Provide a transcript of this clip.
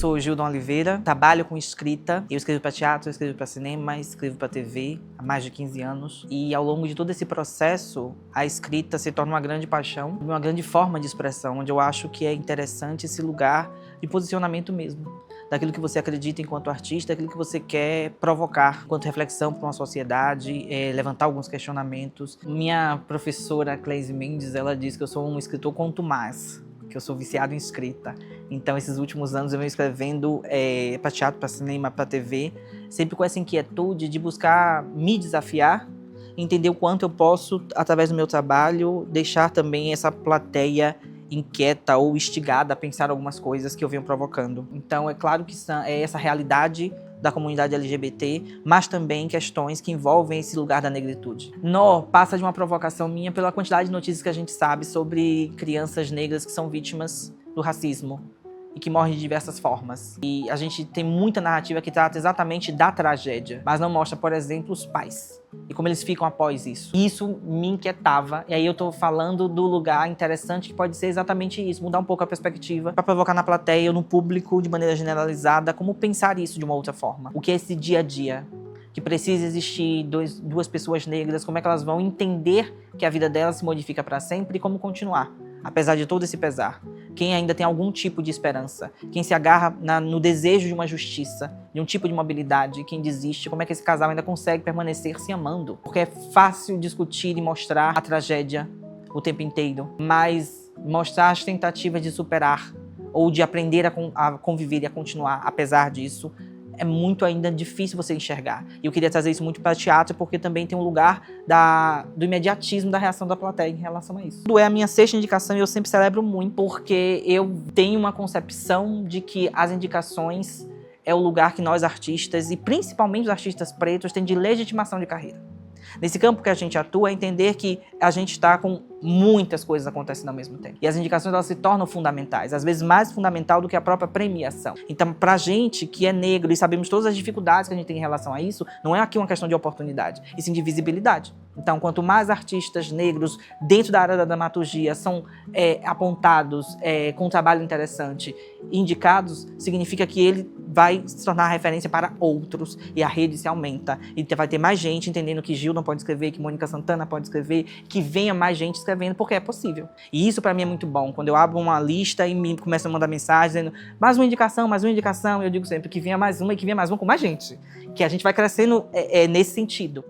sou Gildon Oliveira, trabalho com escrita. Eu escrevo para teatro, eu escrevo para cinema, escrevo para TV há mais de 15 anos. E ao longo de todo esse processo, a escrita se torna uma grande paixão, uma grande forma de expressão, onde eu acho que é interessante esse lugar de posicionamento mesmo. Daquilo que você acredita enquanto artista, daquilo que você quer provocar enquanto reflexão para uma sociedade, levantar alguns questionamentos. Minha professora Cleise Mendes, ela diz que eu sou um escritor quanto mais, que eu sou viciado em escrita. Então, esses últimos anos eu venho escrevendo para teatro, para cinema, para TV, sempre com essa inquietude de buscar me desafiar, entender o quanto eu posso, através do meu trabalho, deixar também essa plateia inquieta ou instigada a pensar algumas coisas que eu venho provocando. Então, é claro que é essa realidade da comunidade LGBT, mas também questões que envolvem esse lugar da negritude. Nó passa de uma provocação minha pela quantidade de notícias que a gente sabe sobre crianças negras que são vítimas do racismo e que morrem de diversas formas. E a gente tem muita narrativa que trata exatamente da tragédia, mas não mostra, por exemplo, os pais e como eles ficam após isso. E isso me inquietava. E aí eu tô falando do lugar interessante que pode ser exatamente isso, mudar um pouco a perspectiva para provocar na plateia ou no público, de maneira generalizada, como pensar isso de uma outra forma. O que é esse dia a dia? Que precisa existir duas pessoas negras, como é que elas vão entender que a vida delas se modifica para sempre e como continuar, apesar de todo esse pesar. Quem ainda tem algum tipo de esperança, quem se agarra no desejo de uma justiça, de um tipo de mobilidade, quem desiste, como é que esse casal ainda consegue permanecer se amando? Porque é fácil discutir e mostrar a tragédia o tempo inteiro, mas mostrar as tentativas de superar ou de aprender a conviver e a continuar apesar disso, é muito ainda difícil você enxergar. E eu queria trazer isso muito para teatro, porque também tem um lugar do imediatismo da reação da plateia em relação a isso. É a minha 6ª indicação e eu sempre celebro muito, porque eu tenho uma concepção de que as indicações é o lugar que nós artistas, e principalmente os artistas pretos, têm de legitimação de carreira. Nesse campo que a gente atua, é entender que a gente está com muitas coisas acontecendo ao mesmo tempo. E as indicações, elas se tornam fundamentais, às vezes mais fundamental do que a própria premiação. Então, pra gente que é negro e sabemos todas as dificuldades que a gente tem em relação a isso, não é aqui uma questão de oportunidade, e sim de visibilidade. Então, quanto mais artistas negros dentro da área da dramaturgia são apontados com um trabalho interessante, indicados, significa que ele vai se tornar referência para outros e a rede se aumenta. E vai ter mais gente entendendo que Gildon pode escrever, que Mônica Santana pode escrever, que venha mais gente escrevendo, porque é possível. E isso para mim é muito bom. Quando eu abro uma lista e me começam a mandar mensagem dizendo mais uma indicação, eu digo sempre que venha mais uma e que venha mais uma com mais gente. Que a gente vai crescendo nesse sentido.